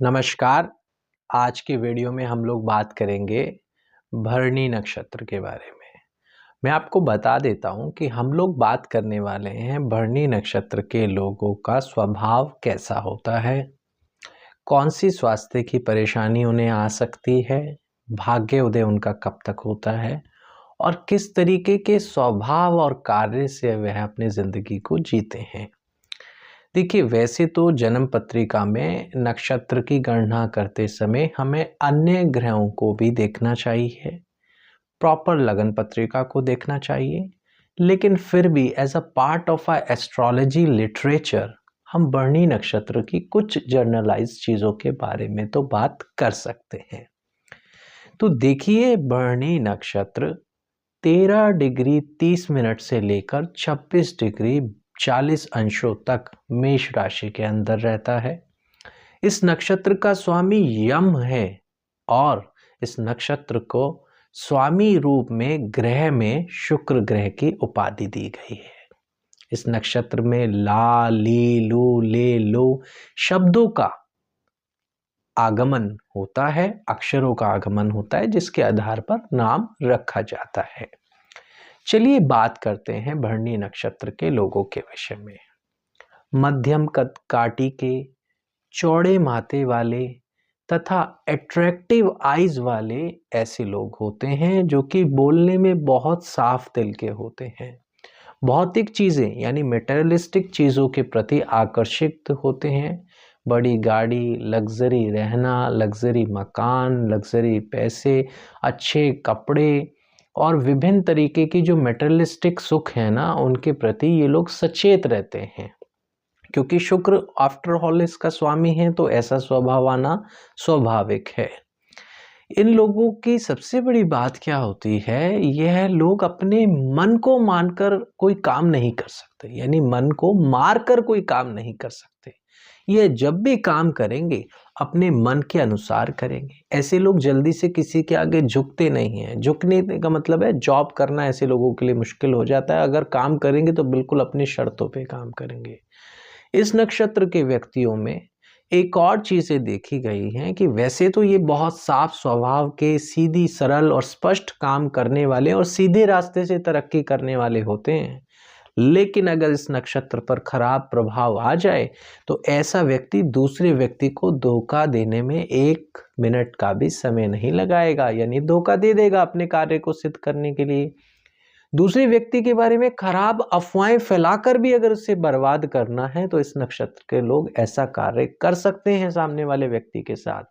नमस्कार। आज की वीडियो में हम लोग बात करेंगे भरणी नक्षत्र के बारे में। मैं आपको बता देता हूँ कि हम लोग बात करने वाले हैं भरणी नक्षत्र के लोगों का स्वभाव कैसा होता है, कौन सी स्वास्थ्य की परेशानी उन्हें आ सकती है, भाग्य उदय उनका कब तक होता है और किस तरीके के स्वभाव और कार्य से वह अपनी ज़िंदगी को जीते हैं। देखिए, वैसे तो जन्म पत्रिका में नक्षत्र की गणना करते समय हमें अन्य ग्रहों को भी देखना चाहिए, प्रॉपर लगन पत्रिका को देखना चाहिए, लेकिन फिर भी as a part of our astrology literature हम भरणी नक्षत्र की कुछ जर्नलाइज चीज़ों के बारे में तो बात कर सकते हैं। तो देखिए, भरणी नक्षत्र 13 डिग्री 30 मिनट से लेकर 26 डिग्री 40 अंशों तक मेष राशि के अंदर रहता है। इस नक्षत्र का स्वामी यम है और इस नक्षत्र को स्वामी रूप में ग्रह में शुक्र ग्रह की उपाधि दी गई है। इस नक्षत्र में ला, ली, लू, ले, लो शब्दों का आगमन होता है, अक्षरों का आगमन होता है, जिसके आधार पर नाम रखा जाता है। चलिए बात करते हैं भरणी नक्षत्र के लोगों के विषय में। मध्यम कद काटी के, चौड़े माथे वाले तथा अट्रैक्टिव आईज वाले ऐसे लोग होते हैं जो कि बोलने में बहुत साफ दिल के होते हैं। भौतिक चीज़ें यानी मेटेरियलिस्टिक चीज़ों के प्रति आकर्षित होते हैं। बड़ी गाड़ी, लग्जरी रहना, लग्जरी मकान, लग्जरी पैसे, अच्छे कपड़े और विभिन्न तरीके की जो मेटेरियलिस्टिक सुख है ना, उनके प्रति ये लोग सचेत रहते हैं। क्योंकि शुक्र आफ्टर ऑल इसका स्वामी है, तो ऐसा स्वभाव आना स्वाभाविक है। इन लोगों की सबसे बड़ी बात क्या होती है, यह लोग अपने मन को मानकर कोई काम नहीं कर सकते, यानी मन को मारकर कोई काम नहीं कर सकते। यह जब भी काम करेंगे अपने मन के अनुसार करेंगे। ऐसे लोग जल्दी से किसी के आगे झुकते नहीं हैं। झुकने का मतलब है जॉब करना ऐसे लोगों के लिए मुश्किल हो जाता है। अगर काम करेंगे तो बिल्कुल अपनी शर्तों पे काम करेंगे। इस नक्षत्र के व्यक्तियों में एक और चीज़ें देखी गई हैं कि वैसे तो ये बहुत साफ स्वभाव के, सीधी, सरल और स्पष्ट काम करने वाले और सीधे रास्ते से तरक्की करने वाले होते हैं, लेकिन अगर इस नक्षत्र पर खराब प्रभाव आ जाए तो ऐसा व्यक्ति दूसरे व्यक्ति को धोखा देने में 1 मिनट का भी समय नहीं लगाएगा, यानी धोखा दे देगा अपने कार्य को सिद्ध करने के लिए। दूसरे व्यक्ति के बारे में खराब अफवाहें फैलाकर भी अगर उसे बर्बाद करना है तो इस नक्षत्र के लोग ऐसा कार्य कर सकते हैं सामने वाले व्यक्ति के साथ।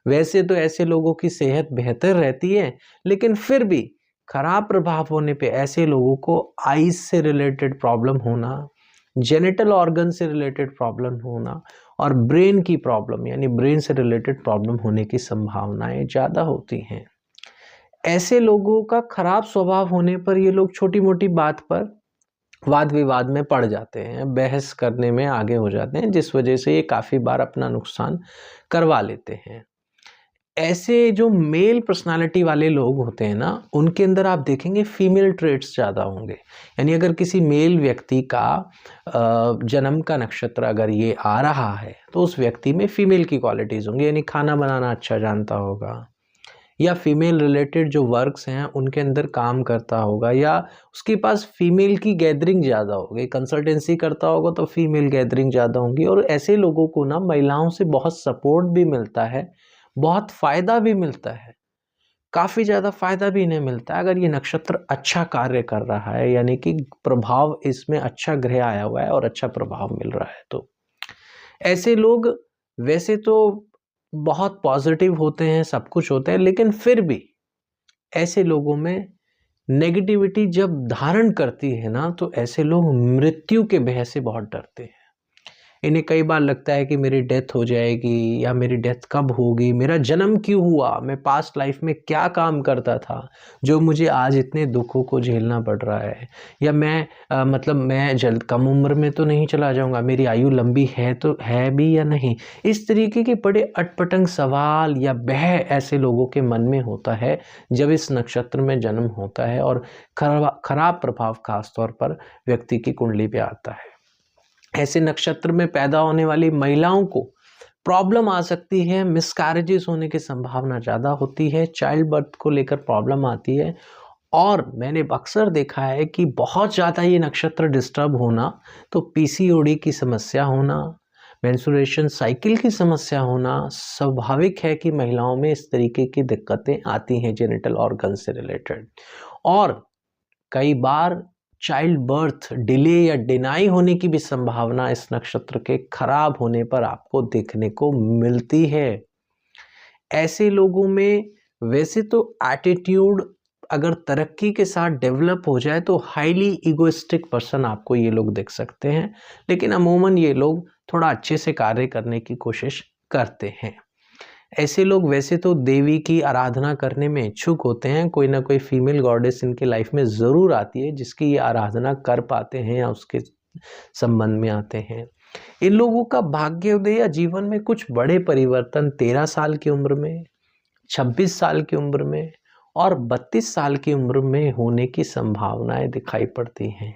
वैसे तो ऐसे लोगों की सेहत बेहतर रहती है, लेकिन फिर भी खराब प्रभाव होने पे ऐसे लोगों को आईज से रिलेटेड प्रॉब्लम होना, जेनिटल ऑर्गन से रिलेटेड प्रॉब्लम होना और ब्रेन की प्रॉब्लम यानी ब्रेन से रिलेटेड प्रॉब्लम होने की संभावनाएं ज़्यादा होती हैं। ऐसे लोगों का खराब स्वभाव होने पर ये लोग छोटी मोटी बात पर वाद विवाद में पड़ जाते हैं, बहस करने में आगे हो जाते हैं, जिस वजह से ये काफ़ी बार अपना नुकसान करवा लेते हैं। ऐसे जो मेल पर्सनालिटी वाले लोग होते हैं ना, उनके अंदर आप देखेंगे फीमेल ट्रेट्स ज़्यादा होंगे। यानी अगर किसी मेल व्यक्ति का जन्म का नक्षत्र अगर ये आ रहा है तो उस व्यक्ति में फीमेल की क्वालिटीज़ होंगी, यानी खाना बनाना अच्छा जानता होगा, या फीमेल रिलेटेड जो वर्क्स हैं उनके अंदर काम करता होगा, या उसके पास फीमेल की गैदरिंग ज़्यादा होगी, कंसल्टेंसी करता होगा तो फीमेल गैदरिंग ज़्यादा होंगी। और ऐसे लोगों को ना महिलाओं से बहुत सपोर्ट भी मिलता है, बहुत फ़ायदा भी मिलता है, काफ़ी ज़्यादा फ़ायदा भी इन्हें मिलता है अगर ये नक्षत्र अच्छा कार्य कर रहा है, यानी कि प्रभाव इसमें अच्छा ग्रह आया हुआ है और अच्छा प्रभाव मिल रहा है। तो ऐसे लोग वैसे तो बहुत पॉजिटिव होते हैं, सब कुछ होता है, लेकिन फिर भी ऐसे लोगों में नेगेटिविटी जब धारण करती है ना, तो ऐसे लोग मृत्यु के भय से बहुत डरते हैं। इन्हें कई बार लगता है कि मेरी डेथ हो जाएगी, या मेरी डेथ कब होगी, मेरा जन्म क्यों हुआ, मैं पास्ट लाइफ में क्या काम करता था जो मुझे आज इतने दुखों को झेलना पड़ रहा है, या मैं जल्द कम उम्र में तो नहीं चला जाऊंगा, मेरी आयु लंबी है तो है भी या नहीं। इस तरीके के बड़े अटपटंग सवाल या भय ऐसे लोगों के मन में होता है जब इस नक्षत्र में जन्म होता है और खराब प्रभाव खास तौर पर व्यक्ति की कुंडली पे आता है। ऐसे नक्षत्र में पैदा होने वाली महिलाओं को प्रॉब्लम आ सकती है, मिसकैरेजेस होने की संभावना ज़्यादा होती है, चाइल्ड बर्थ को लेकर प्रॉब्लम आती है। और मैंने अक्सर देखा है कि बहुत ज़्यादा ये नक्षत्र डिस्टर्ब होना, तो पीसीओडी की समस्या होना, मेंस्ट्रुएशन साइकिल की समस्या होना स्वाभाविक है कि महिलाओं में इस तरीके की दिक्कतें आती हैं जेनिटल ऑर्गन से रिलेटेड। और कई बार चाइल्ड बर्थ डिले या डिनाई होने की भी संभावना इस नक्षत्र के खराब होने पर आपको देखने को मिलती है। ऐसे लोगों में वैसे तो एटीट्यूड अगर तरक्की के साथ डेवलप हो जाए तो हाईली इगोइस्टिक पर्सन आपको ये लोग देख सकते हैं, लेकिन अमूमन ये लोग थोड़ा अच्छे से कार्य करने की कोशिश करते हैं। ऐसे लोग वैसे तो देवी की आराधना करने में इच्छुक होते हैं, कोई ना कोई फीमेल गॉडेस इनके लाइफ में ज़रूर आती है जिसकी ये आराधना कर पाते हैं या उसके संबंध में आते हैं। इन लोगों का भाग्योदय या जीवन में कुछ बड़े परिवर्तन 13 साल की उम्र में, 26 साल की उम्र में और 32 साल की उम्र में होने की संभावनाएं दिखाई पड़ती हैं।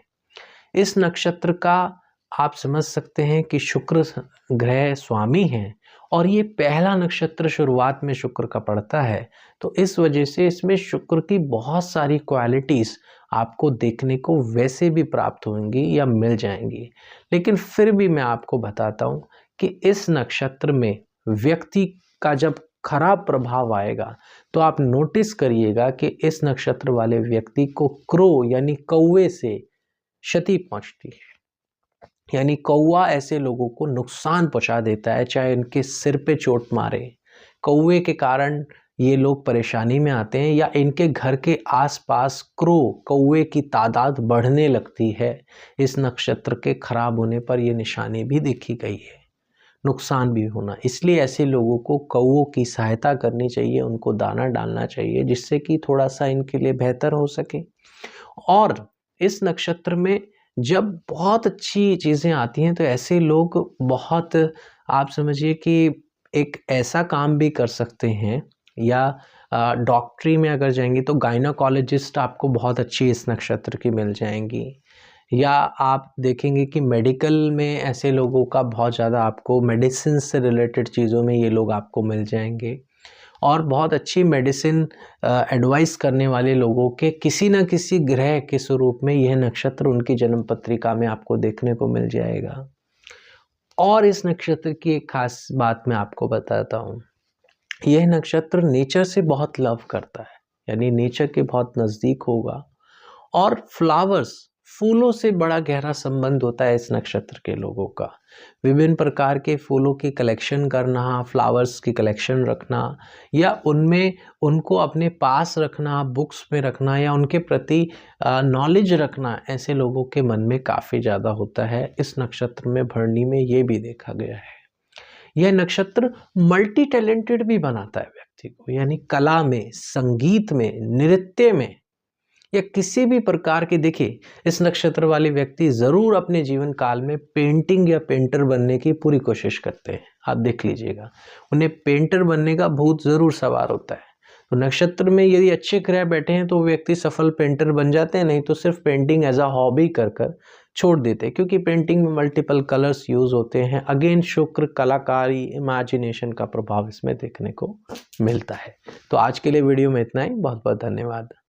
इस नक्षत्र का आप समझ सकते हैं कि शुक्र ग्रह स्वामी हैं और ये पहला नक्षत्र शुरुआत में शुक्र का पड़ता है, तो इस वजह से इसमें शुक्र की बहुत सारी क्वालिटीज़ आपको देखने को वैसे भी प्राप्त होंगी या मिल जाएंगी। लेकिन फिर भी मैं आपको बताता हूँ कि इस नक्षत्र में व्यक्ति का जब खराब प्रभाव आएगा तो आप नोटिस करिएगा कि इस नक्षत्र वाले व्यक्ति को क्रो यानी कौवे से क्षति पहुंचती है। यानी कौवा ऐसे लोगों को नुकसान पहुंचा देता है, चाहे इनके सिर पे चोट मारे, कौवे के कारण ये लोग परेशानी में आते हैं या इनके घर के आसपास कौवे की तादाद बढ़ने लगती है। इस नक्षत्र के खराब होने पर यह निशानी भी देखी गई है, नुकसान भी होना। इसलिए ऐसे लोगों को कौवों की सहायता करनी चाहिए, उनको दाना डालना चाहिए जिससे कि थोड़ा सा इनके लिए बेहतर हो सके। और इस नक्षत्र में जब बहुत अच्छी चीज़ें आती हैं तो ऐसे लोग बहुत, आप समझिए कि एक ऐसा काम भी कर सकते हैं, या डॉक्टरी में अगर जाएंगे तो गायनोकोलॉजिस्ट आपको बहुत अच्छी इस नक्षत्र की मिल जाएंगी, या आप देखेंगे कि मेडिकल में ऐसे लोगों का बहुत ज़्यादा आपको मेडिसिन से रिलेटेड चीज़ों में ये लोग आपको मिल जाएंगे। और बहुत अच्छी मेडिसिन एडवाइस करने वाले लोगों के किसी न किसी ग्रह के स्वरूप में यह नक्षत्र उनकी जन्म पत्रिका में आपको देखने को मिल जाएगा। और इस नक्षत्र की एक खास बात मैं आपको बताता हूँ, यह नक्षत्र नेचर से बहुत लव करता है, यानी नेचर के बहुत नज़दीक होगा। और फ्लावर्स, फूलों से बड़ा गहरा संबंध होता है इस नक्षत्र के लोगों का। विभिन्न प्रकार के फूलों की कलेक्शन करना, फ्लावर्स की कलेक्शन रखना या उनमें उनको अपने पास रखना, बुक्स में रखना या उनके प्रति नॉलेज रखना, ऐसे लोगों के मन में काफ़ी ज़्यादा होता है। इस नक्षत्र में भरणी में ये भी देखा गया है। यह नक्षत्र मल्टी टैलेंटेड भी बनाता है व्यक्ति को, यानी कला में, संगीत में, नृत्य में या किसी भी प्रकार के। देखिए, इस नक्षत्र वाले व्यक्ति ज़रूर अपने जीवन काल में पेंटिंग या पेंटर बनने की पूरी कोशिश करते हैं। आप देख लीजिएगा, उन्हें पेंटर बनने का भूत ज़रूर सवार होता है। तो नक्षत्र में यदि अच्छे ग्रह बैठे हैं तो व्यक्ति सफल पेंटर बन जाते हैं, नहीं तो सिर्फ पेंटिंग एज अ हॉबी कर छोड़ देते हैं, क्योंकि पेंटिंग में मल्टीपल कलर्स यूज होते हैं। अगेन शुक्र, कलाकारी, इमेजिनेशन का प्रभाव इसमें देखने को मिलता है। तो आज के लिए वीडियो में इतना ही। बहुत बहुत धन्यवाद।